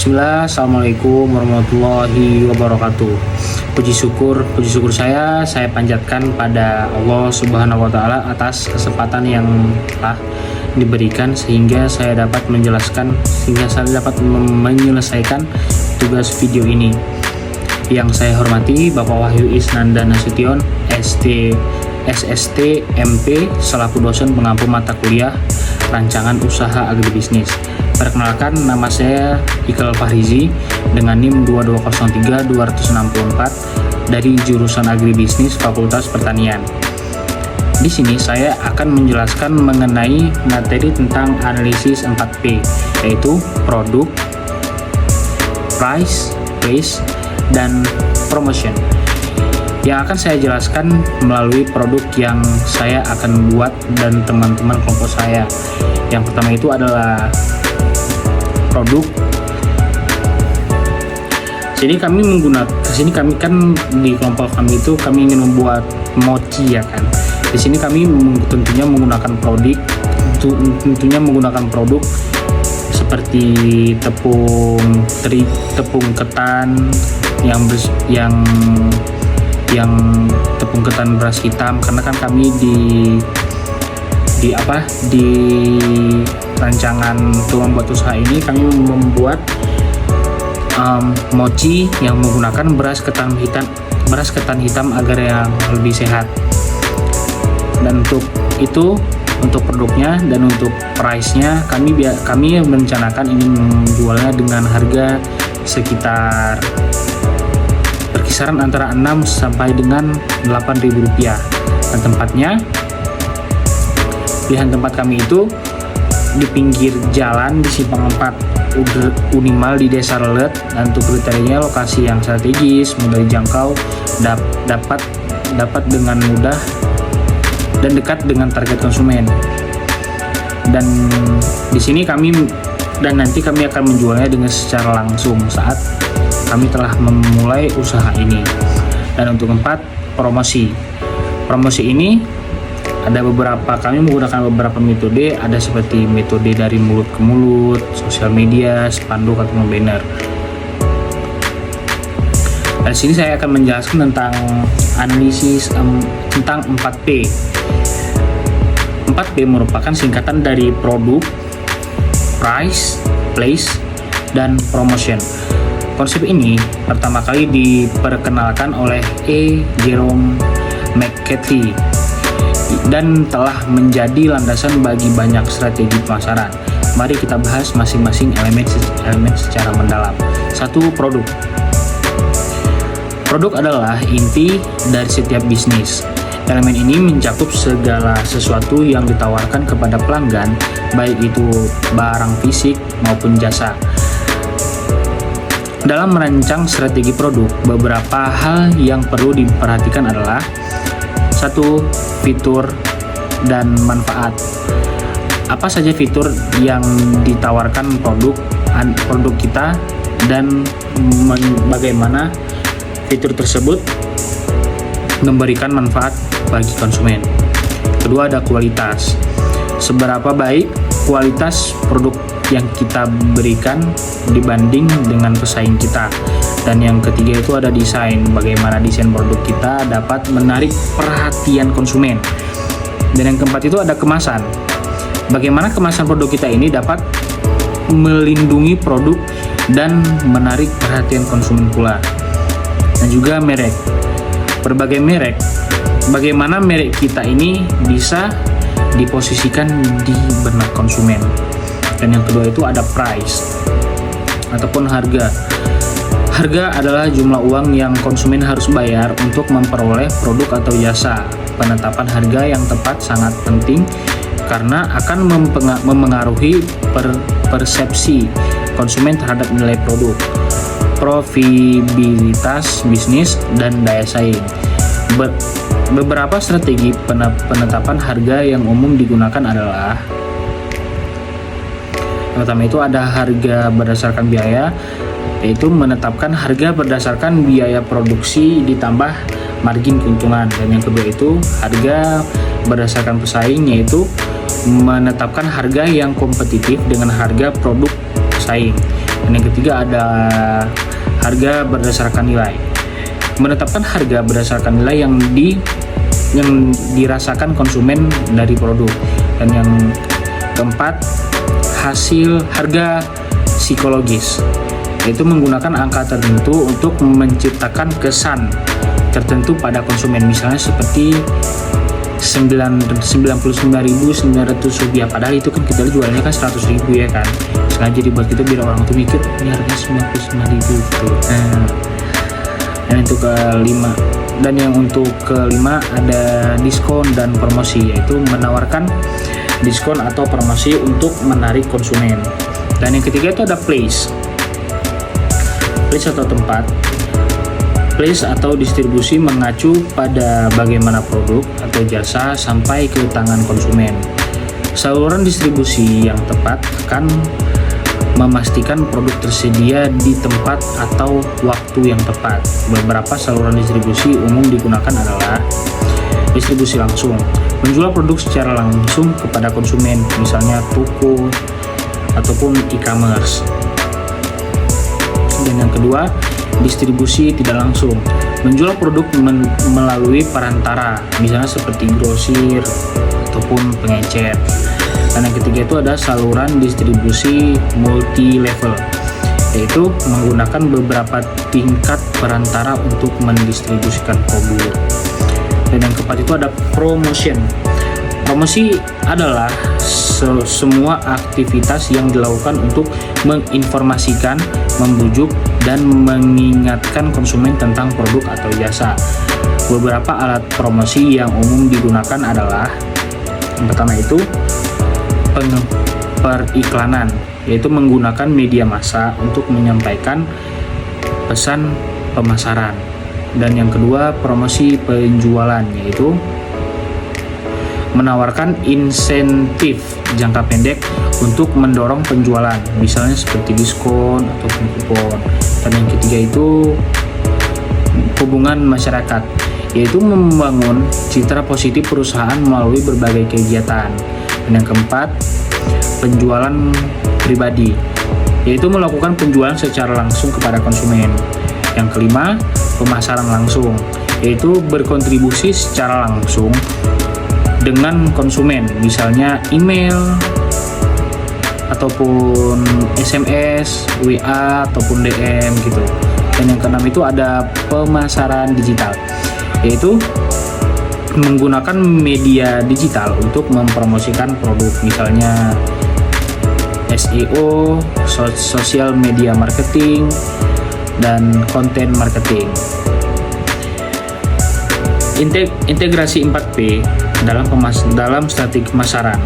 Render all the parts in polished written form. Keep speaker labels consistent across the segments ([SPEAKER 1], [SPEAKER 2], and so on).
[SPEAKER 1] Bismillah, Assalamualaikum warahmatullahi wabarakatuh. Puji syukur saya panjatkan pada Allah Subhanahu wa Ta'ala atas kesempatan yang telah diberikan sehingga saya dapat menyelesaikan tugas video ini. Yang saya hormati Bapak Wahyu Isnanda Nasution, SST MP selaku dosen pengampu mata kuliah Rancangan Usaha Agribisnis. Perkenalkan, nama saya Iqbal Fahrizi dengan NIM 2203264 dari jurusan Agribisnis Fakultas Pertanian. Di sini saya akan menjelaskan mengenai materi tentang analisis 4P, yaitu produk, price, place, dan promotion. Yang akan saya jelaskan melalui produk yang saya akan buat dan teman-teman kelompok saya. Yang pertama itu adalah produk. Kami kan di kelompok kami itu kami ingin membuat mochi ya kan. Di sini kami tentunya menggunakan produk seperti tepung ketan yang tepung ketan beras hitam, karena kan kami di rancangan untuk membuat usaha ini kami membuat mochi yang menggunakan beras ketan hitam agar yang lebih sehat. Dan untuk produknya dan untuk price-nya kami merencanakan ingin menjualnya dengan harga sekitar berkisaran antara 6 sampai dengan 8.000 rupiah. Dan pilihan tempat kami itu di pinggir jalan di Simpang 4 Unimal di Desa Lelet, dan untuk kriterianya lokasi yang strategis, mudah dijangkau, dapat dengan mudah dan dekat dengan target konsumen. Dan di sini nanti kami akan menjualnya dengan secara langsung saat kami telah memulai usaha ini. Dan untuk 4, promosi ini kami menggunakan beberapa metode, ada seperti metode dari mulut ke mulut, sosial media, spanduk atau banner. Di sini saya akan menjelaskan tentang analisis tentang 4P. 4P merupakan singkatan dari produk, price, place, dan promotion. Konsep ini pertama kali diperkenalkan oleh Jerome McCarthy dan telah menjadi landasan bagi banyak strategi pemasaran. Mari kita bahas masing-masing elemen secara mendalam. 1. Produk. Produk adalah inti dari setiap bisnis. Elemen ini mencakup segala sesuatu yang ditawarkan kepada pelanggan, baik itu barang fisik maupun jasa. Dalam merancang strategi produk, beberapa hal yang perlu diperhatikan adalah 1. Fitur dan manfaat. Apa saja fitur yang ditawarkan produk kita dan bagaimana fitur tersebut memberikan manfaat bagi konsumen. Kedua, ada kualitas. Seberapa baik kualitas produk yang kita berikan dibanding dengan pesaing kita. Dan yang ketiga itu ada desain. Bagaimana desain produk kita dapat menarik perhatian konsumen. Dan yang keempat itu ada kemasan. Bagaimana kemasan produk kita ini dapat melindungi produk dan menarik perhatian konsumen pula. Dan juga merek. Berbagai merek. Bagaimana merek kita ini bisa diposisikan di benak konsumen. Dan yang kedua itu ada price ataupun harga. Harga adalah jumlah uang yang konsumen harus bayar untuk memperoleh produk atau jasa. Penetapan harga yang tepat sangat penting karena akan memengaruhi persepsi konsumen terhadap nilai produk, profitabilitas bisnis, dan daya saing. Beberapa strategi penetapan harga yang umum digunakan adalah: yang pertama itu ada harga berdasarkan biaya, yaitu menetapkan harga berdasarkan biaya produksi ditambah margin keuntungan. Dan yang kedua itu harga berdasarkan pesaing, yaitu menetapkan harga yang kompetitif dengan harga produk pesaing. Dan yang ketiga ada harga berdasarkan nilai. Menetapkan harga berdasarkan nilai yang dirasakan konsumen dari produk. Dan yang keempat, harga psikologis, yaitu menggunakan angka tertentu untuk menciptakan kesan tertentu pada konsumen, misalnya seperti 99.900 rupiah, padahal itu kan kita jualnya kan 100.000 ya kan, sengaja dibuat gitu biar orang tuh mikir ini harganya 99.000 gitu. Dan untuk kelima, dan yang untuk kelima ada diskon dan promosi, yaitu menawarkan diskon atau promosi untuk menarik konsumen. Dan yang ketiga itu ada place atau tempat. Place atau distribusi mengacu pada bagaimana produk atau jasa sampai ke tangan konsumen. Saluran distribusi yang tepat akan memastikan produk tersedia di tempat atau waktu yang tepat. Beberapa saluran distribusi umum digunakan adalah distribusi langsung, menjual produk secara langsung kepada konsumen, misalnya toko ataupun e-commerce. Dan yang kedua, distribusi tidak langsung, menjual produk melalui perantara, misalnya seperti grosir ataupun pengecer. Dan yang ketiga itu ada saluran distribusi multi level, yaitu menggunakan beberapa tingkat perantara untuk mendistribusikan produk. Dan yang keempat itu ada promotion. Promosi adalah semua aktivitas yang dilakukan untuk menginformasikan, membujuk, dan mengingatkan konsumen tentang produk atau jasa. Beberapa alat promosi yang umum digunakan adalah yang pertama itu periklanan, yaitu menggunakan media massa untuk menyampaikan pesan pemasaran. Dan yang kedua, promosi penjualan, yaitu menawarkan insentif jangka pendek untuk mendorong penjualan, misalnya seperti diskon ataupun kupon. Dan yang ketiga itu hubungan masyarakat, yaitu membangun citra positif perusahaan melalui berbagai kegiatan. Dan yang keempat, penjualan pribadi, yaitu melakukan penjualan secara langsung kepada konsumen. Yang kelima, pemasaran langsung, yaitu berkontribusi secara langsung dengan konsumen, misalnya email ataupun SMS, WA ataupun DM gitu. Dan yang keenam itu ada pemasaran digital, yaitu menggunakan media digital untuk mempromosikan produk, misalnya SEO, social media marketing, dan konten marketing. Integrasi 4P dalam strategi pemasaran.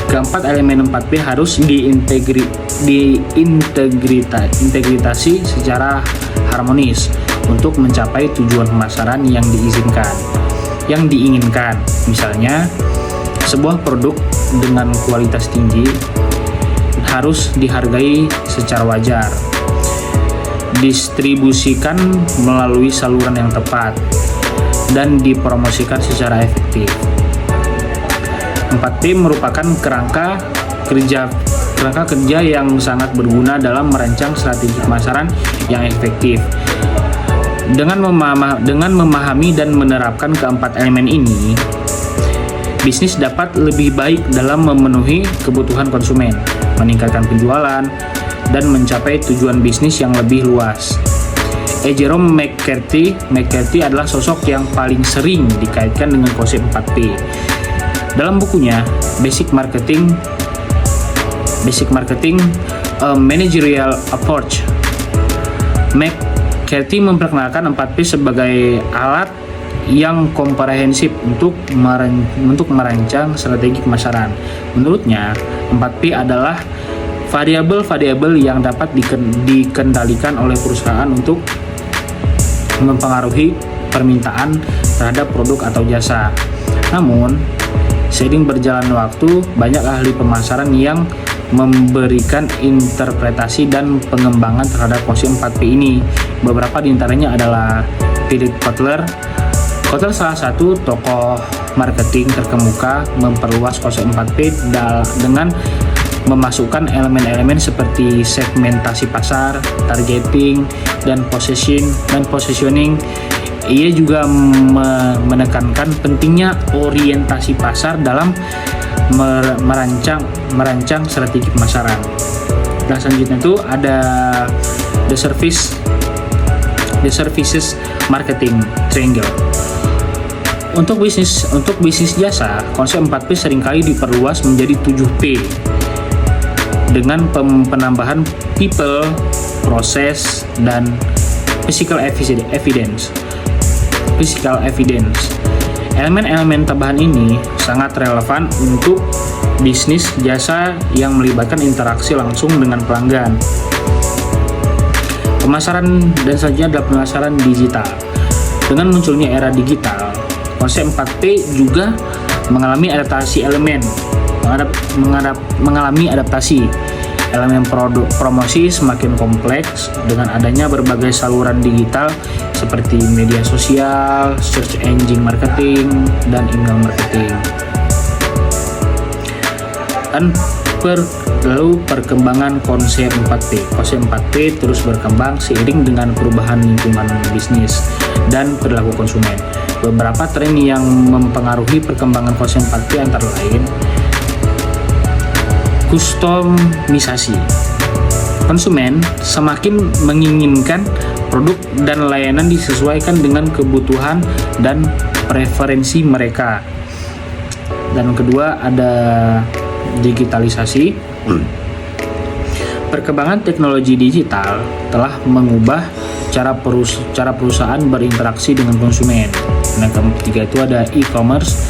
[SPEAKER 1] Keempat elemen 4P harus diintegritasi secara harmonis untuk mencapai tujuan pemasaran yang diinginkan. Misalnya, sebuah produk dengan kualitas tinggi harus dihargai secara wajar, distribusikan melalui saluran yang tepat, dan dipromosikan secara efektif. 4P merupakan kerangka kerja yang sangat berguna dalam merancang strategi pemasaran yang efektif. Dengan memahami dan menerapkan keempat elemen ini, bisnis dapat lebih baik dalam memenuhi kebutuhan konsumen, meningkatkan penjualan, dan mencapai tujuan bisnis yang lebih luas. Jerome McCarthy adalah sosok yang paling sering dikaitkan dengan konsep 4P. Dalam bukunya Basic Marketing, A Managerial Approach, McCarthy memperkenalkan 4P sebagai alat yang komprehensif untuk merancang strategi pemasaran. Menurutnya, 4P adalah variabel-variabel yang dapat dikendalikan oleh perusahaan untuk mempengaruhi permintaan terhadap produk atau jasa. Namun, seiring berjalan waktu, banyak ahli pemasaran yang memberikan interpretasi dan pengembangan terhadap konsep 4P ini. Beberapa diantaranya adalah Philip Kotler. Kotler salah satu tokoh marketing terkemuka, memperluas konsep 4P dengan memasukkan elemen-elemen seperti segmentasi pasar, targeting, dan positioning. Ia juga menekankan pentingnya orientasi pasar dalam merancang strategi pemasaran. Dan selanjutnya itu ada the services marketing triangle. Untuk bisnis jasa, konsep 4P seringkali diperluas menjadi 7P dengan penambahan people, proses, dan physical evidence. Elemen-elemen tambahan ini sangat relevan untuk bisnis jasa yang melibatkan interaksi langsung dengan pelanggan. Pemasaran dan selanjutnya adalah pemasaran digital. Dengan munculnya era digital, konsep 4P juga mengalami adaptasi elemen promosi semakin kompleks dengan adanya berbagai saluran digital seperti media sosial, search engine marketing, dan email marketing. Dan lalu perkembangan konsep 4P. Konsep 4P terus berkembang seiring dengan perubahan lingkungan bisnis dan perilaku konsumen. Beberapa tren yang mempengaruhi perkembangan konsep 4P antara lain kustomisasi. Konsumen semakin menginginkan produk dan layanan disesuaikan dengan kebutuhan dan preferensi mereka. Dan kedua ada digitalisasi. Perkembangan teknologi digital telah mengubah cara perusahaan berinteraksi dengan konsumen. Dan yang ketiga itu ada e-commerce.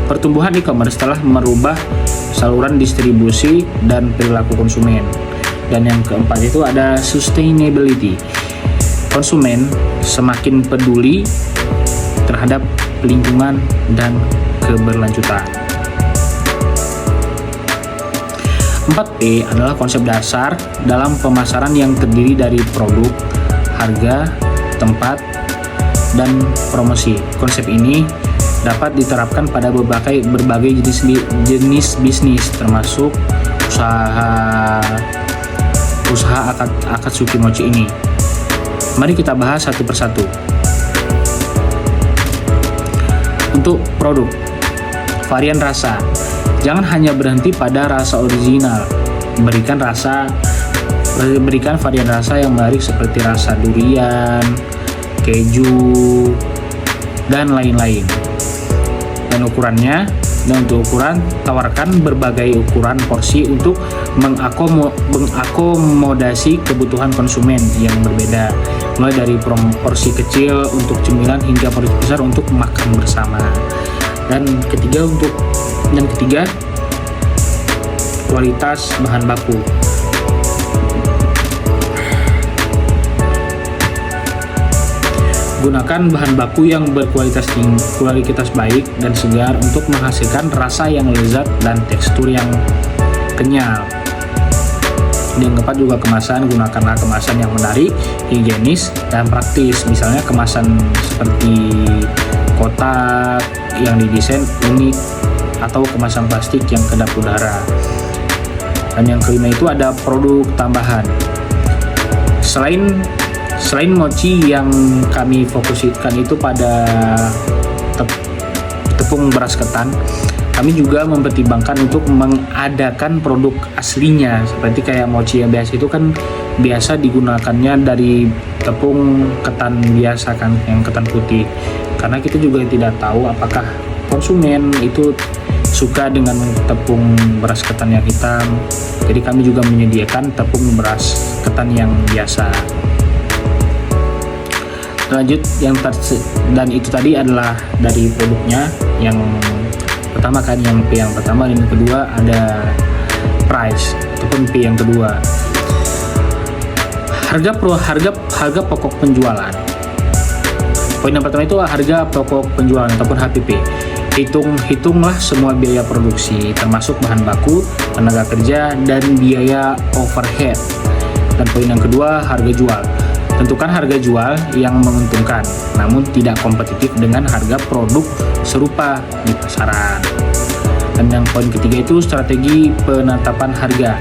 [SPEAKER 1] Pertumbuhan e-commerce telah merubah saluran distribusi dan perilaku konsumen. Dan yang keempat itu ada sustainability. Konsumen semakin peduli terhadap lingkungan dan keberlanjutan. 4P adalah konsep dasar dalam pemasaran yang terdiri dari produk, harga, tempat, dan promosi. Konsep ini dapat diterapkan pada berbagai jenis bisnis, termasuk usaha Akatsuki Mochi ini. Mari kita bahas satu persatu. Untuk produk, varian rasa. Jangan hanya berhenti pada rasa original. Berikan varian rasa yang menarik seperti rasa durian, keju, dan lain-lain. Dan untuk ukuran, tawarkan berbagai ukuran porsi untuk mengakomodasi kebutuhan konsumen yang berbeda, mulai dari porsi kecil untuk cemilan hingga porsi besar untuk makan bersama. Dan ketiga, kualitas bahan baku. Gunakan bahan baku yang berkualitas baik dan segar untuk menghasilkan rasa yang lezat dan tekstur yang kenyal. Yang keempat juga kemasan. Gunakanlah kemasan yang menarik, higienis, dan praktis. Misalnya kemasan seperti kotak yang didesain unik atau kemasan plastik yang kedap udara. Dan yang kelima itu ada produk tambahan. Selain mochi yang kami fokuskan itu pada tepung beras ketan, kami juga mempertimbangkan untuk mengadakan produk aslinya. Seperti kayak mochi yang biasa itu kan biasa digunakannya dari tepung ketan biasa kan, yang ketan putih. Karena kita juga tidak tahu apakah konsumen itu suka dengan tepung beras ketan yang hitam. Jadi kami juga menyediakan tepung beras ketan yang biasa. Lanjut dan itu tadi adalah dari produknya. Yang pertama kan yang P yang pertama, dan yang kedua ada price ataupun P yang kedua. Harga pokok penjualan. Poin yang pertama itu harga pokok penjualan ataupun HPP. Hitunglah semua biaya produksi, termasuk bahan baku, tenaga kerja, dan biaya overhead. Dan poin yang kedua, harga jual. Tentukan harga jual yang menguntungkan, namun tidak kompetitif dengan harga produk serupa di pasaran. Dan yang poin ketiga itu strategi penetapan harga.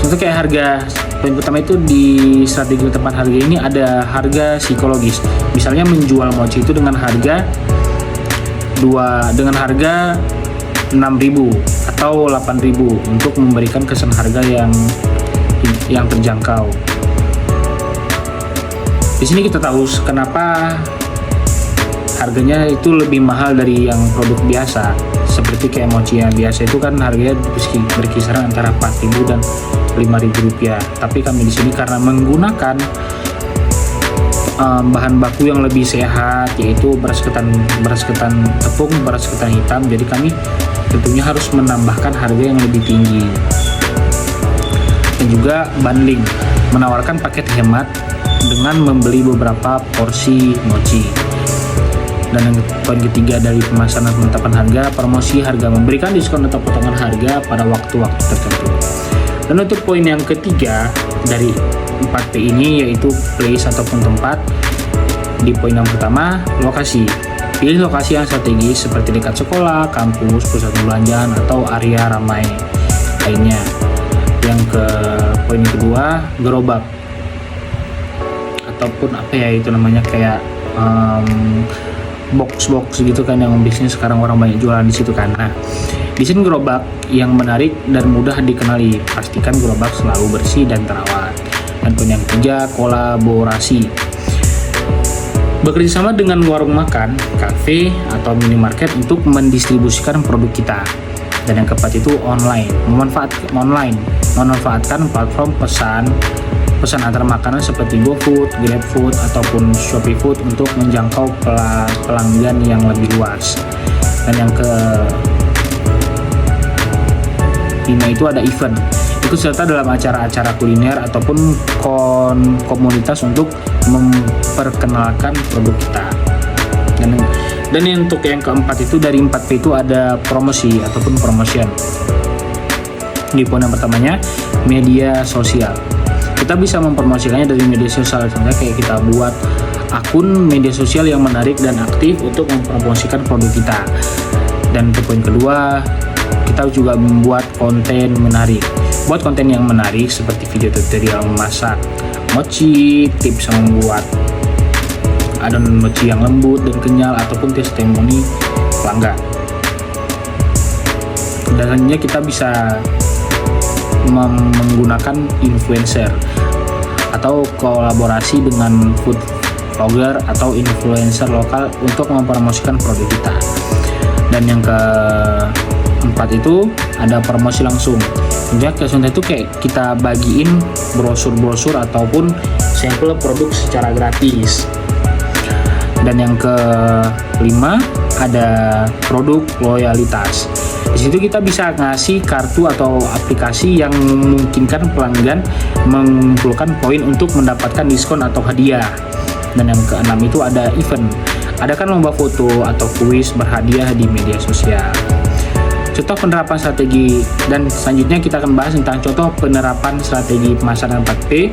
[SPEAKER 1] Untuk kayak harga, poin pertama itu di strategi penetapan harga ini ada harga psikologis. Misalnya menjual mochi itu dengan harga 6.000 atau 8.000 untuk memberikan kesan harga yang terjangkau. Di sini kita tahu kenapa harganya itu lebih mahal dari yang produk biasa. Seperti kayak mochi yang biasa itu kan harganya berkisaran antara 4.000 dan 5.000 rupiah. Tapi kami di sini karena menggunakan bahan baku yang lebih sehat, yaitu beras ketan tepung, beras ketan hitam, jadi kami tentunya harus menambahkan harga yang lebih tinggi. Dan juga bundling, menawarkan paket hemat dengan membeli beberapa porsi mochi. Dan yang poin ketiga dari pemasaran penetapan harga, promosi harga, memberikan diskon atau potongan harga pada waktu-waktu tertentu. Dan untuk poin yang ketiga dari 4P ini yaitu place ataupun tempat. Di poin yang pertama, lokasi. Pilih lokasi yang strategis seperti dekat sekolah, kampus, pusat perbelanjaan, atau area ramai lainnya. Yang ke poin kedua, gerobak ataupun apa ya itu namanya, kayak box gitu kan, yang biasanya sekarang orang banyak jualan di situ kan. Nah, desain gerobak yang menarik dan mudah dikenali. Pastikan gerobak selalu bersih dan terawat. Dan poin yang ketiga, kolaborasi. Bekerjasama dengan warung makan, kafe, atau minimarket untuk mendistribusikan produk kita. Dan yang keempat itu online. Memanfaatkan platform pesan antar makanan seperti GoFood, GrabFood, ataupun Shopee Food untuk menjangkau pelanggan yang lebih luas. Dan yang kelima itu ada event. Ikut serta dalam acara-acara kuliner ataupun komunitas untuk memperkenalkan produk kita. Dan untuk yang keempat itu dari 4P itu ada promosi ataupun promotion. Di poin yang pertamanya, media sosial. Kita bisa mempromosikannya dari media sosial, contohnya kayak kita buat akun media sosial yang menarik dan aktif untuk mempromosikan produk kita. Dan untuk poin kedua, kita juga membuat konten menarik. Buat konten yang menarik seperti video tutorial memasak mochi, tips membuat adonan mochi yang lembut dan kenyal, ataupun testimoni pelanggan. Dan selanjutnya kita bisa menggunakan influencer atau kolaborasi dengan food vlogger atau influencer lokal untuk mempromosikan produk kita. Dan yang keempat itu ada promosi langsung. Contohnya itu kayak kita bagiin brosur-brosur ataupun sampel produk secara gratis. Dan yang kelima ada produk loyalitas. Di situ kita bisa ngasih kartu atau aplikasi yang memungkinkan pelanggan mengumpulkan poin untuk mendapatkan diskon atau hadiah. Dan yang keenam itu ada event. Adakan lomba foto atau kuis berhadiah di media sosial. Contoh penerapan strategi, dan selanjutnya kita akan bahas tentang contoh penerapan strategi pemasaran 4P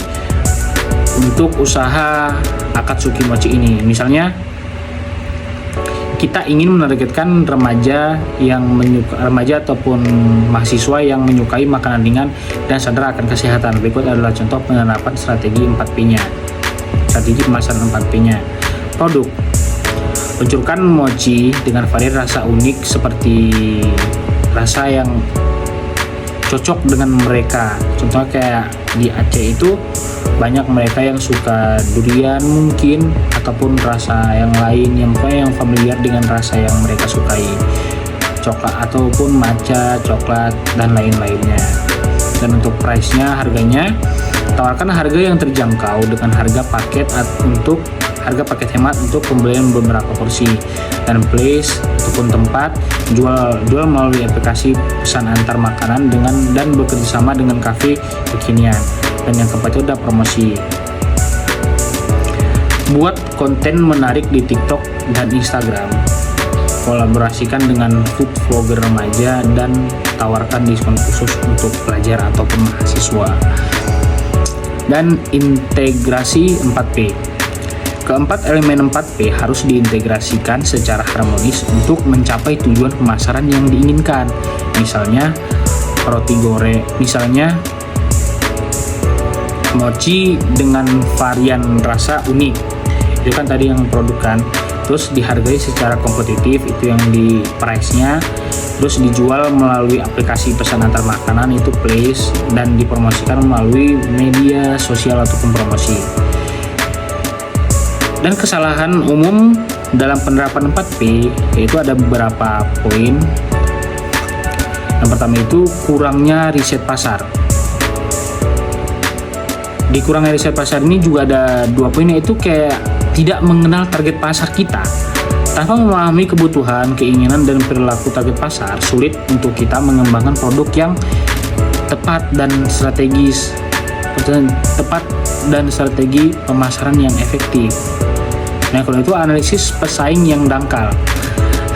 [SPEAKER 1] untuk usaha Akatsuki Mochi ini. Misalnya kita ingin menargetkan remaja ataupun mahasiswa yang menyukai makanan ringan dan sadar akan kesehatan. Berikut adalah contoh penerapan strategi 4P-nya. Strategi pemasaran 4P-nya. Produk. Luncurkan mochi dengan varian rasa unik seperti rasa yang cocok dengan mereka. Contohnya kayak di Aceh itu banyak mereka yang suka durian mungkin, ataupun rasa yang lain yang familiar dengan rasa yang mereka sukai, coklat ataupun matcha, coklat, dan lain-lainnya. Dan untuk price-nya, harganya tawarkan harga yang terjangkau dengan harga paket hemat untuk pembelian beberapa porsi. Dan place ataupun tempat jual melalui aplikasi pesan antar makanan dan bekerjasama dengan kafe kekinian. Dan yang keempat itu ada promosi. Buat konten menarik di TikTok dan Instagram. Kolaborasikan dengan food vlogger remaja dan tawarkan diskon khusus untuk pelajar ataupun mahasiswa. Dan integrasi 4P. Keempat, elemen 4P harus diintegrasikan secara harmonis untuk mencapai tujuan pemasaran yang diinginkan. Misalnya roti goreng, misalnya mochi dengan varian rasa unik. Itu kan tadi yang produk kan. Terus dihargai secara kompetitif, itu yang di price-nya. Terus dijual melalui aplikasi pesan antar makanan, itu Place, dan dipromosikan melalui media sosial ataupun promosi. Dan kesalahan umum dalam penerapan 4P yaitu ada beberapa poin. Yang pertama itu kurangnya riset pasar. Di kurangnya riset pasar ini juga ada 2 poin, yaitu kayak tidak mengenal target pasar kita. Tanpa memahami kebutuhan, keinginan, dan perilaku target pasar, sulit untuk kita mengembangkan produk yang tepat dan strategi pemasaran yang efektif. Nah, kalau itu analisis pesaing yang dangkal,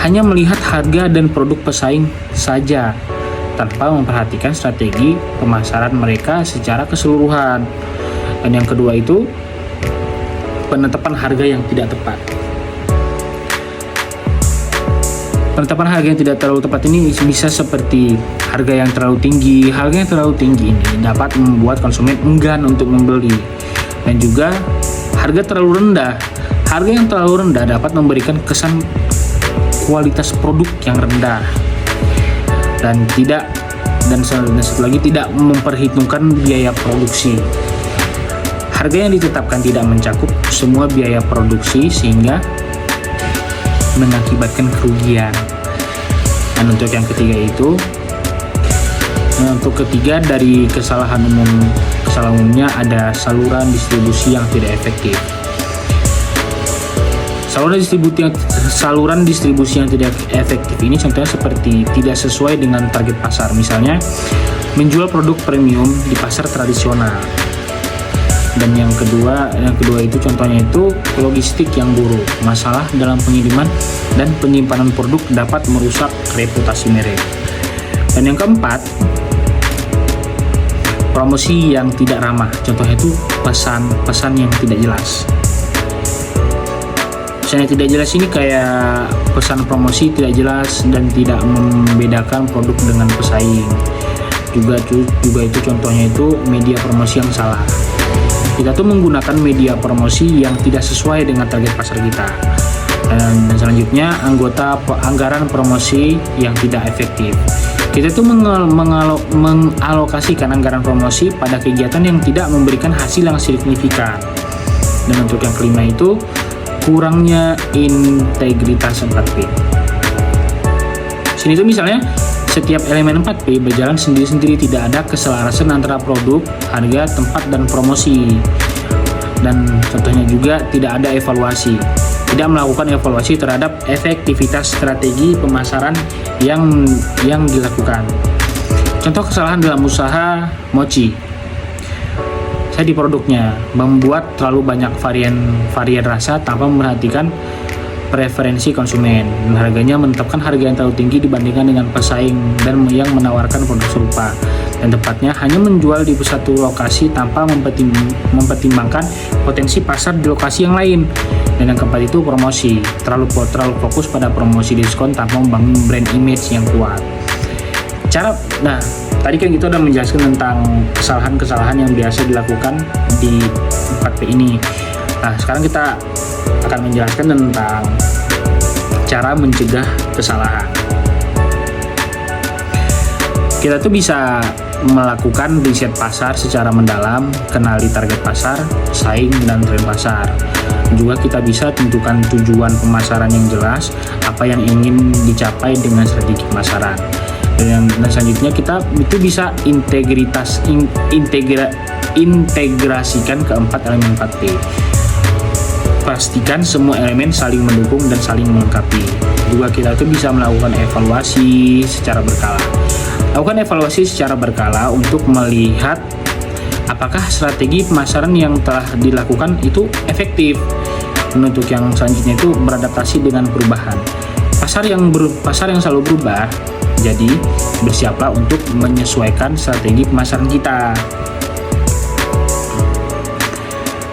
[SPEAKER 1] hanya melihat harga dan produk pesaing saja tanpa memperhatikan strategi pemasaran mereka secara keseluruhan. Dan yang kedua itu penetapan harga yang tidak tepat. Penetapan harga yang tidak terlalu tepat ini bisa seperti harga yang terlalu tinggi. Harga yang terlalu tinggi ini dapat membuat konsumen enggan untuk membeli. Dan juga harga terlalu rendah. Harga yang terlalu rendah dapat memberikan kesan kualitas produk yang rendah dan satu lagi tidak memperhitungkan biaya produksi. Harga yang ditetapkan tidak mencakup semua biaya produksi sehingga mengakibatkan kerugian. Dan untuk yang ketiga dari kesalahan umumnya ada saluran distribusi yang tidak efektif. Saluran distribusi yang tidak efektif ini contohnya seperti tidak sesuai dengan target pasar, misalnya menjual produk premium di pasar tradisional. Dan yang kedua itu contohnya itu logistik yang buruk. Masalah dalam pengiriman dan penyimpanan produk dapat merusak reputasi merek. Dan yang keempat, promosi yang tidak ramah. Contohnya itu pesan yang tidak jelas. Pesan yang tidak jelas ini kayak pesan promosi tidak jelas dan tidak membedakan produk dengan pesaing. Juga itu contohnya itu media promosi yang salah. Kita tuh menggunakan media promosi yang tidak sesuai dengan target pasar kita. Dan selanjutnya anggaran promosi yang tidak efektif. Kita tuh mengalokasikan anggaran promosi pada kegiatan yang tidak memberikan hasil yang signifikan. Dan untuk yang kelima itu kurangnya integritas 4P. Sini tuh misalnya setiap elemen 4P berjalan sendiri-sendiri, tidak ada keselarasan antara produk, harga, tempat, dan promosi. Dan contohnya juga tidak ada evaluasi. Tidak melakukan evaluasi terhadap efektivitas strategi pemasaran yang dilakukan. Contoh kesalahan dalam usaha mochi. Saya di produknya membuat terlalu banyak varian rasa tanpa memperhatikan preferensi konsumen. Dan harganya menetapkan harga yang terlalu tinggi dibandingkan dengan pesaing dan yang menawarkan produk serupa. Dan tepatnya hanya menjual di satu lokasi tanpa mempertimbangkan potensi pasar di lokasi yang lain. Dan yang keempat itu promosi, terlalu fokus pada promosi diskon tanpa membangun brand image yang kuat. Tadi kan kita udah menjelaskan tentang kesalahan-kesalahan yang biasa dilakukan di 4P ini. Nah, sekarang kita akan menjelaskan tentang cara mencegah kesalahan. Kita tuh bisa melakukan riset pasar secara mendalam, kenali target pasar, saing, dan tren pasar. Juga kita bisa tentukan tujuan pemasaran yang jelas, apa yang ingin dicapai dengan strategi pemasaran. Dan selanjutnya kita itu bisa integrasikan keempat elemen 4P. Pastikan semua elemen saling mendukung dan saling melengkapi. Juga kita itu bisa melakukan evaluasi secara berkala. Lakukan evaluasi secara berkala untuk melihat apakah strategi pemasaran yang telah dilakukan itu efektif. Untuk yang selanjutnya itu beradaptasi dengan perubahan. Pasar yang selalu berubah. Jadi, bersiaplah untuk menyesuaikan strategi pemasaran kita.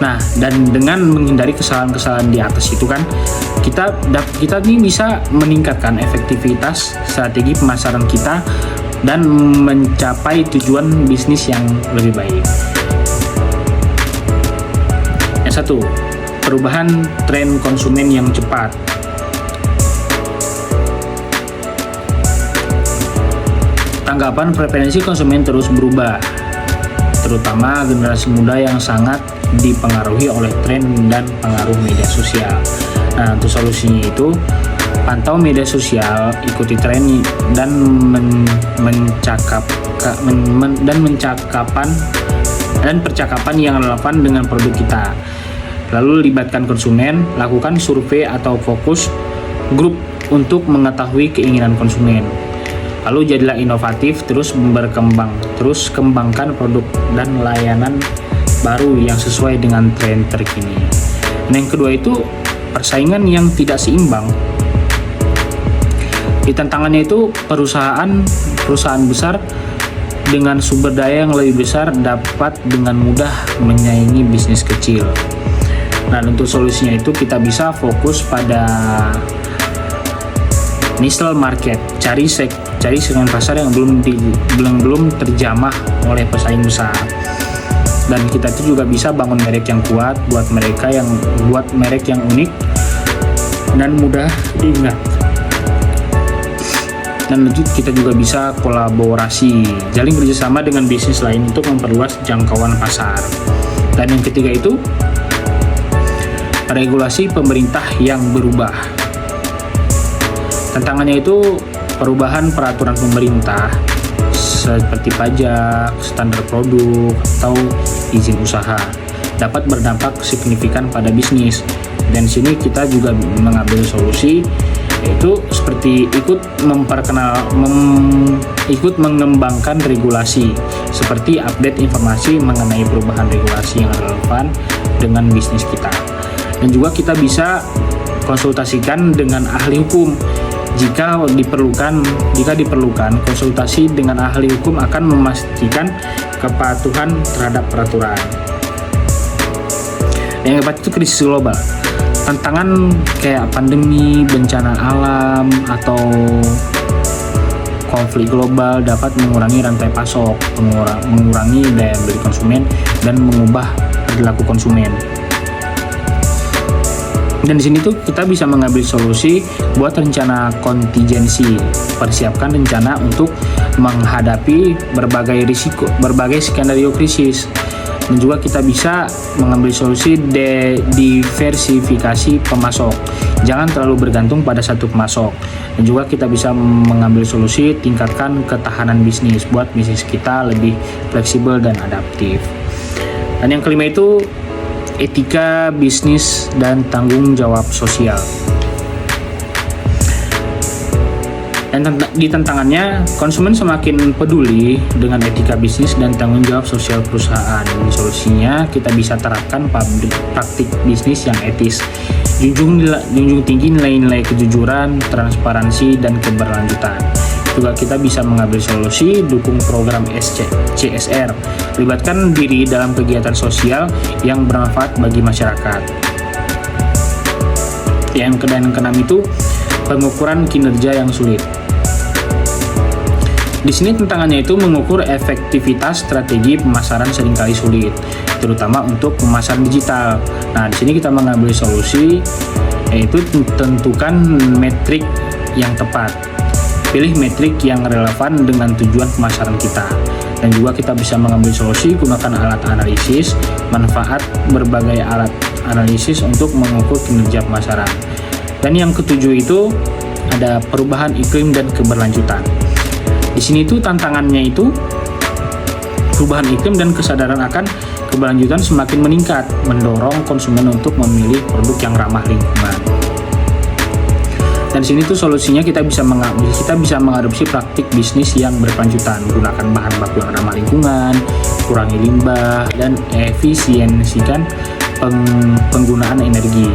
[SPEAKER 1] Nah, dan dengan menghindari kesalahan-kesalahan di atas itu kan, kita ini bisa meningkatkan efektivitas strategi pemasaran kita dan mencapai tujuan bisnis yang lebih baik. Yang satu, perubahan tren konsumen yang cepat. Tanggapan preferensi konsumen terus berubah, terutama generasi muda yang sangat dipengaruhi oleh tren dan pengaruh media sosial. Nah, untuk solusinya itu, pantau media sosial, ikuti tren dan percakapan yang relevan dengan produk kita. Lalu libatkan konsumen, lakukan survei atau fokus grup untuk mengetahui keinginan konsumen. Lalu jadilah inovatif, terus kembangkan produk dan layanan baru yang sesuai dengan tren terkini. Dan yang kedua itu, persaingan yang tidak seimbang. Di tantangannya itu, perusahaan besar dengan sumber daya yang lebih besar dapat dengan mudah menyaingi bisnis kecil. Nah, untuk solusinya itu kita bisa fokus pada niche market, cari segmen pasar yang belum terjamah oleh pesaing besar. Dan kita itu juga bisa bangun merek yang kuat, buat merek yang unik dan mudah diingat. Dan kita juga bisa kolaborasi, jalin kerjasama dengan bisnis lain untuk memperluas jangkauan pasar. Dan yang ketiga itu, regulasi pemerintah yang berubah. Tantangannya itu perubahan peraturan pemerintah seperti pajak, standar produk, atau izin usaha dapat berdampak signifikan pada bisnis. Dan sini kita juga mengambil solusi, yaitu seperti ikut mengembangkan regulasi, seperti update informasi mengenai perubahan regulasi yang relevan dengan bisnis kita. Dan juga kita bisa konsultasikan dengan ahli hukum. Jika diperlukan, konsultasi dengan ahli hukum akan memastikan kepatuhan terhadap peraturan. Yang keempat itu krisis global. Tantangan kayak pandemi, bencana alam, atau konflik global dapat mengurangi rantai pasok, mengurangi daya beli konsumen, dan mengubah perilaku konsumen. Dan di sini tuh kita bisa mengambil solusi buat rencana kontingensi, persiapkan rencana untuk menghadapi berbagai skenario krisis. Dan juga kita bisa mengambil solusi diversifikasi pemasok. Jangan terlalu bergantung pada satu pemasok. Dan juga kita bisa mengambil solusi tingkatkan ketahanan bisnis buat bisnis kita lebih fleksibel dan adaptif. Dan yang kelima itu etika bisnis dan tanggung jawab sosial. Dan di tantangannya, konsumen semakin peduli dengan etika bisnis dan tanggung jawab sosial perusahaan. Solusinya kita bisa terapkan praktik bisnis yang etis, junjung tinggi nilai-nilai kejujuran, transparansi, dan keberlanjutan. Juga kita bisa mengambil solusi dukung program CSR, libatkan diri dalam kegiatan sosial yang bermanfaat bagi masyarakat. Yang keenam itu pengukuran kinerja yang sulit. Di sini tantangannya itu mengukur efektivitas strategi pemasaran seringkali sulit, terutama untuk pemasaran digital. Nah, di sini kita mengambil solusi, yaitu tentukan metrik yang tepat. Pilih metrik yang relevan dengan tujuan pemasaran kita. Dan juga kita bisa mengambil solusi, gunakan alat analisis, manfaat berbagai alat analisis untuk mengukur kinerja pemasaran. Dan yang ketujuh itu ada perubahan iklim dan keberlanjutan. Di sini itu tantangannya itu perubahan iklim dan kesadaran akan keberlanjutan semakin meningkat, mendorong konsumen untuk memilih produk yang ramah lingkungan. Dan di sini tuh solusinya kita bisa mengadopsi praktik bisnis yang berkelanjutan, gunakan bahan baku yang ramah lingkungan, kurangi limbah, dan efisiensikan penggunaan energi.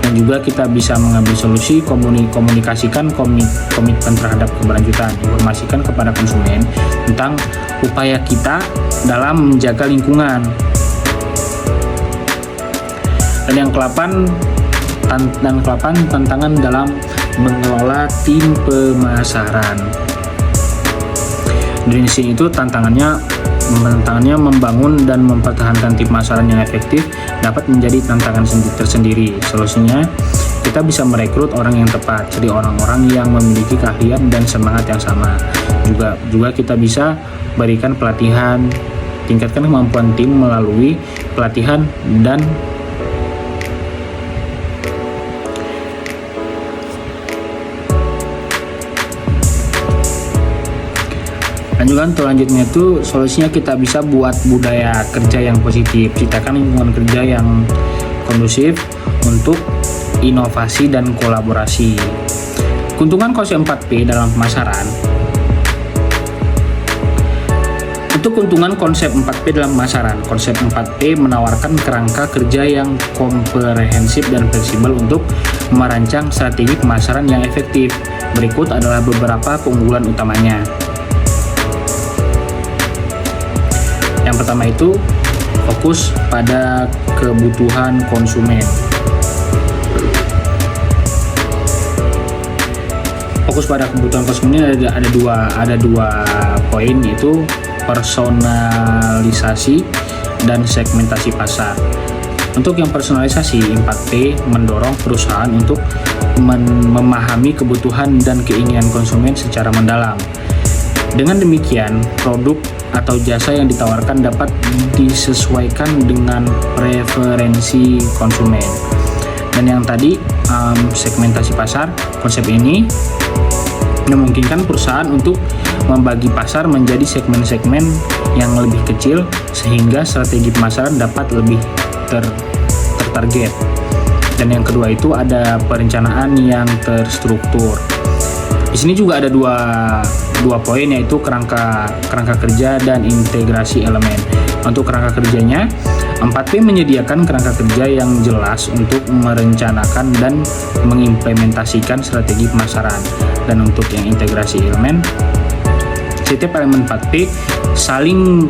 [SPEAKER 1] Dan juga kita bisa mengambil solusi komunikasikan komitmen terhadap keberlanjutan, informasikan kepada konsumen tentang upaya kita dalam menjaga lingkungan. Dan yang ke-8 tantangan dalam mengelola tim pemasaran. Di sini itu tantangannya membangun dan mempertahankan tim pemasaran yang efektif dapat menjadi tantangan tersendiri. Solusinya, kita bisa merekrut orang yang tepat, jadi orang-orang yang memiliki keahlian dan semangat yang sama. Juga kita bisa berikan pelatihan, tingkatkan kemampuan tim melalui pelatihan dan selanjutnya itu solusinya kita bisa buat budaya kerja yang positif, ciptakan lingkungan kerja yang kondusif untuk inovasi dan kolaborasi. Keuntungan konsep 4P dalam pemasaran. Untuk keuntungan konsep 4P dalam pemasaran, konsep 4P menawarkan kerangka kerja yang komprehensif dan fleksibel untuk merancang strategi pemasaran yang efektif. Berikut adalah beberapa keunggulan utamanya. Yang pertama itu fokus pada kebutuhan konsumen. Fokus pada kebutuhan konsumen ini ada dua poin, yaitu personalisasi dan segmentasi pasar. Untuk yang personalisasi, 4P mendorong perusahaan untuk memahami kebutuhan dan keinginan konsumen secara mendalam. Dengan demikian, produk atau jasa yang ditawarkan dapat disesuaikan dengan preferensi konsumen. Dan yang tadi, segmentasi pasar, konsep ini memungkinkan perusahaan untuk membagi pasar menjadi segmen-segmen yang lebih kecil sehingga strategi pemasaran dapat lebih tertarget. Dan yang kedua itu ada perencanaan yang terstruktur. Di sini juga ada dua poin, yaitu kerangka kerja dan integrasi elemen. Untuk kerangka kerjanya, 4P menyediakan kerangka kerja yang jelas untuk merencanakan dan mengimplementasikan strategi pemasaran. Dan untuk yang integrasi elemen, setiap elemen 4P saling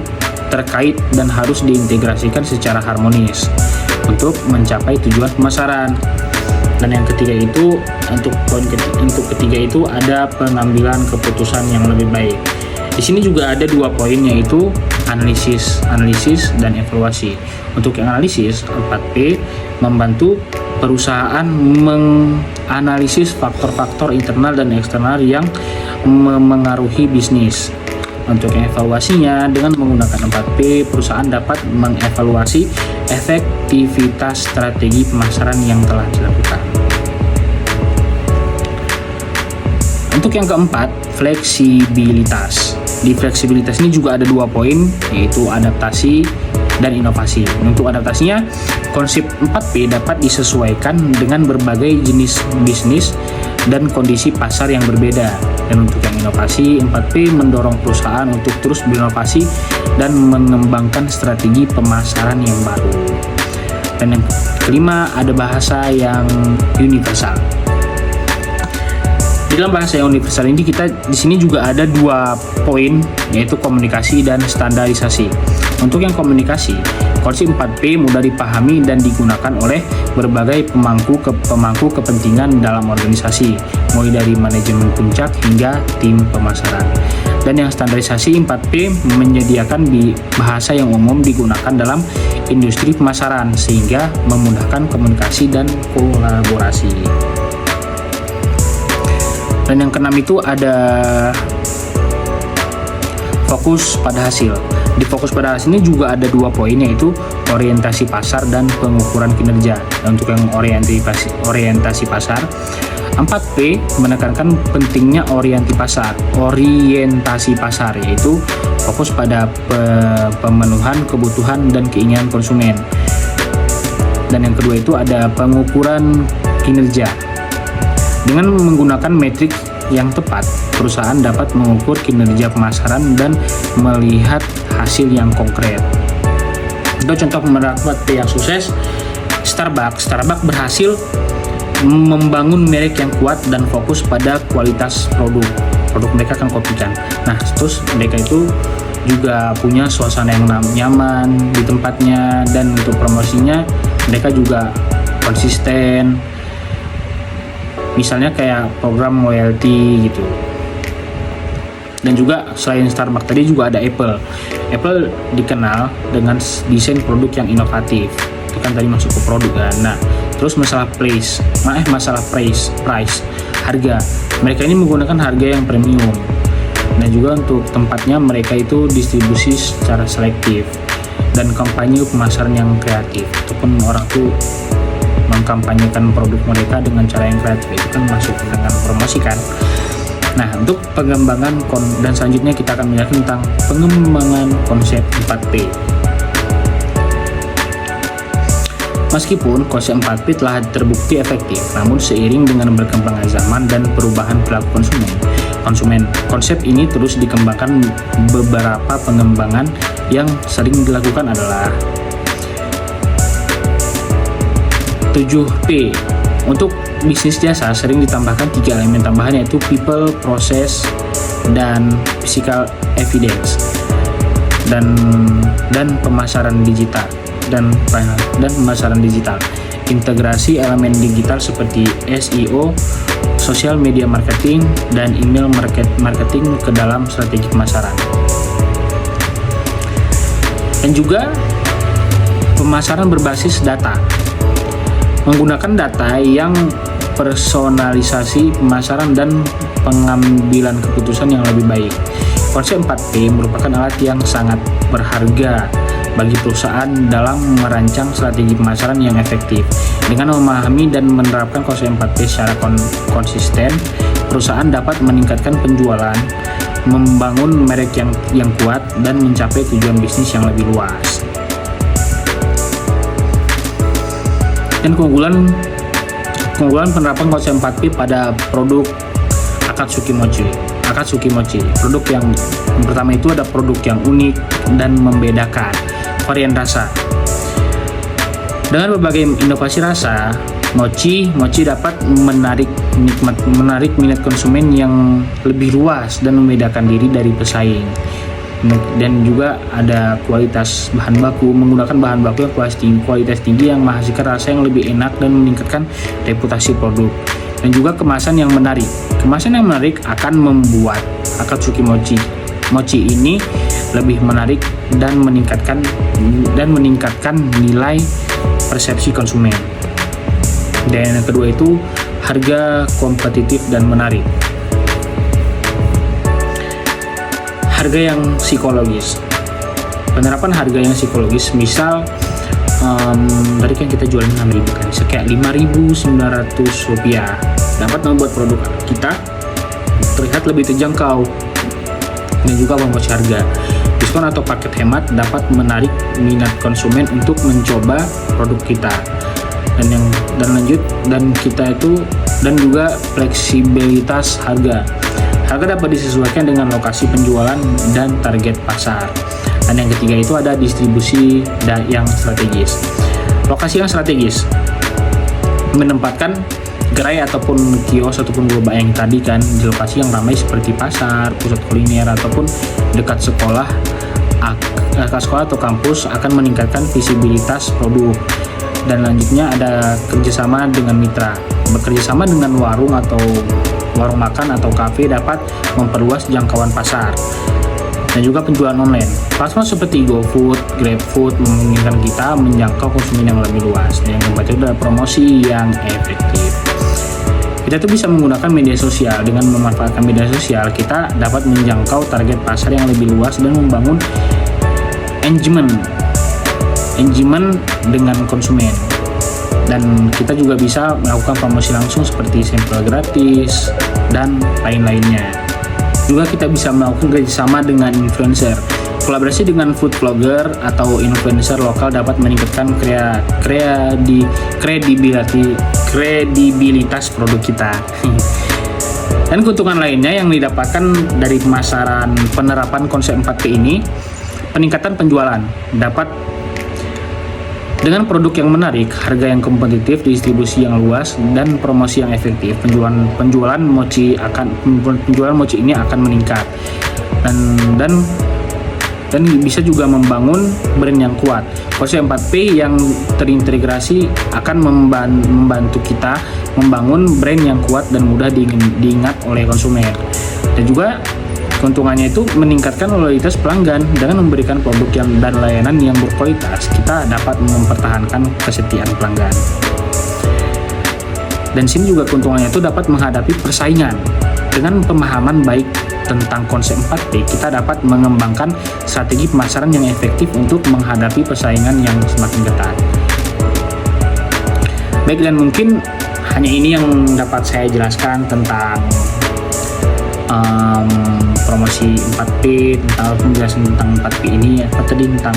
[SPEAKER 1] terkait dan harus diintegrasikan secara harmonis untuk mencapai tujuan pemasaran. Dan yang ketiga itu, untuk ketiga itu ada pengambilan keputusan yang lebih baik. Di sini juga ada dua poin, yaitu analisis dan evaluasi. Untuk yang analisis, 4P membantu perusahaan menganalisis faktor-faktor internal dan eksternal yang memengaruhi bisnis. Untuk yang evaluasinya, dengan menggunakan 4P, perusahaan dapat mengevaluasi efektivitas strategi pemasaran yang telah dilakukan. Untuk yang keempat, fleksibilitas. Di fleksibilitas ini juga ada dua poin, yaitu adaptasi dan inovasi. Untuk adaptasinya, konsep 4P dapat disesuaikan dengan berbagai jenis bisnis dan kondisi pasar yang berbeda. Dan untuk yang inovasi, 4P mendorong perusahaan untuk terus berinovasi dan mengembangkan strategi pemasaran yang baru. Dan yang kelima, ada bahasa yang universal. Di dalam bahasa yang universal ini di sini juga ada dua poin, yaitu komunikasi dan standarisasi. Untuk yang komunikasi, konsep 4P mudah dipahami dan digunakan oleh berbagai pemangku kepentingan dalam organisasi, mulai dari manajemen puncak hingga tim pemasaran. Dan yang standarisasi, 4P menyediakan bahasa yang umum digunakan dalam industri pemasaran sehingga memudahkan komunikasi dan kolaborasi. Dan yang keenam itu ada fokus pada hasil. Di fokus pada hasil ini juga ada dua poin, yaitu orientasi pasar dan pengukuran kinerja. Dan untuk yang orientasi pasar, 4P menekankan pentingnya orientasi pasar, yaitu fokus pada pemenuhan kebutuhan dan keinginan konsumen. Dan yang kedua itu ada pengukuran kinerja. Dengan menggunakan metrik yang tepat, perusahaan dapat mengukur kinerja pemasaran dan melihat hasil yang konkret. Untuk contoh pemeran 4P yang sukses, Starbucks berhasil membangun merek yang kuat dan fokus pada kualitas produk mereka kan kopi kan. Nah, terus mereka itu juga punya suasana yang nyaman di tempatnya, dan untuk promosinya mereka juga konsisten, misalnya kayak program loyalty gitu. Dan juga selain Starbucks tadi juga ada Apple. Apple dikenal dengan desain produk yang inovatif. Itu kan tadi masuk ke produk kan. Nah, terus masalah price, harga. Mereka ini menggunakan harga yang premium. Dan juga untuk tempatnya mereka itu distribusi secara selektif dan kampanye pemasaran yang kreatif. Ataupun orang tuh mengkampanyekan produk mereka dengan cara yang kreatif, itu kan masuk dengan promosi kan. Nah, untuk pengembangan dan selanjutnya kita akan menjelaskan tentang pengembangan konsep 4P. Meskipun konsep 4P telah terbukti efektif, namun seiring dengan berkembangnya zaman dan perubahan perilaku konsep ini terus dikembangkan. Beberapa pengembangan yang sering dilakukan adalah 7P. Untuk bisnis jasa sering ditambahkan 3 elemen tambahan, yaitu people, process, dan physical evidence, dan pemasaran digital dan pemasaran digital. Integrasi elemen digital seperti SEO, social media marketing, dan email marketing ke dalam strategi pemasaran. Dan juga pemasaran berbasis data, menggunakan data yang personalisasi pemasaran dan pengambilan keputusan yang lebih baik. Konsep 4P merupakan alat yang sangat berharga bagi perusahaan dalam merancang strategi pemasaran yang efektif. Dengan memahami dan menerapkan konsep 4P secara konsisten, perusahaan dapat meningkatkan penjualan, membangun merek yang kuat, dan mencapai tujuan bisnis yang lebih luas. Dan keunggulan penerapan konsep 4P pada produk Akatsuki Mochi. Produk yang pertama itu ada produk yang unik dan membedakan, varian rasa. Dengan berbagai inovasi rasa, mochi dapat menarik minat konsumen yang lebih luas dan membedakan diri dari pesaing. Dan juga ada kualitas bahan baku, menggunakan bahan baku yang kualitas tinggi yang menghasilkan rasa yang lebih enak dan meningkatkan reputasi produk. Dan juga kemasan yang menarik akan membuat Akatsuki Mochi ini lebih menarik dan meningkatkan nilai persepsi konsumen. Dan yang kedua itu harga kompetitif dan menarik. Harga yang psikologis, penerapan harga yang psikologis, misal tadi kan kita jualin 6.000 kan, kayak 5.900 rupiah dapat membuat produk kita terlihat lebih terjangkau. Dan juga promosi harga, diskon atau paket hemat dapat menarik minat konsumen untuk mencoba produk kita. Dan juga fleksibilitas harga dapat disesuaikan dengan lokasi penjualan dan target pasar. Dan yang ketiga itu ada distribusi yang strategis. Lokasi yang strategis, menempatkan gerai ataupun kios ataupun gerobak yang tadi kan di lokasi yang ramai seperti pasar, pusat kuliner, ataupun dekat sekolah atau kampus akan meningkatkan visibilitas produk. Dan lanjutnya ada kerjasama dengan mitra. Bekerjasama dengan warung makan atau kafe dapat memperluas jangkauan pasar. Dan juga penjualan online, platform seperti GoFood, GrabFood memungkinkan kita menjangkau konsumen yang lebih luas. Dan yang keempat itu adalah promosi yang efektif. Kita tuh bisa menggunakan media sosial. Dengan memanfaatkan media sosial, kita dapat menjangkau target pasar yang lebih luas dan membangun engagement dengan konsumen. Dan kita juga bisa melakukan promosi langsung seperti sampel gratis dan lain-lainnya. Juga kita bisa melakukan kerjasama dengan influencer. Kolaborasi dengan food vlogger atau influencer lokal dapat meningkatkan kredibilitas produk kita. Dan keuntungan lainnya yang didapatkan dari penerapan konsep 4P ini, peningkatan penjualan dapat dengan produk yang menarik, harga yang kompetitif, distribusi yang luas, dan promosi yang efektif. Penjualan mochi ini akan meningkat. Dan dan bisa juga membangun brand yang kuat. Konsep 4P yang terintegrasi akan membantu kita membangun brand yang kuat dan mudah diingat oleh konsumen. Dan juga keuntungannya itu meningkatkan loyalitas pelanggan dengan memberikan produk dan layanan yang berkualitas. Kita dapat mempertahankan kesetiaan pelanggan. Dan sini juga keuntungannya itu dapat menghadapi persaingan. Dengan pemahaman baik tentang konsep 4P, kita dapat mengembangkan strategi pemasaran yang efektif untuk menghadapi persaingan yang semakin ketat. Baik, dan mungkin hanya ini yang dapat saya jelaskan tentang promosi 4P, tentang penjelasan tentang 4P ini, apa tadi, tentang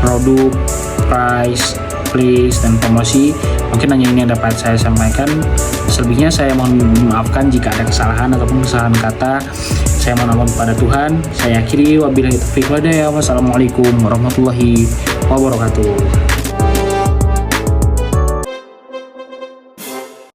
[SPEAKER 1] produk, price, place, dan promosi. Mungkin hanya ini yang dapat saya sampaikan. Selebihnya saya mohon maafkan jika ada kesalahan ataupun kesalahan kata. Saya mohon ampun kepada Tuhan. Saya akhiri, wabillahi taufiq wal hidayah. Wassalamualaikum warahmatullahi wabarakatuh.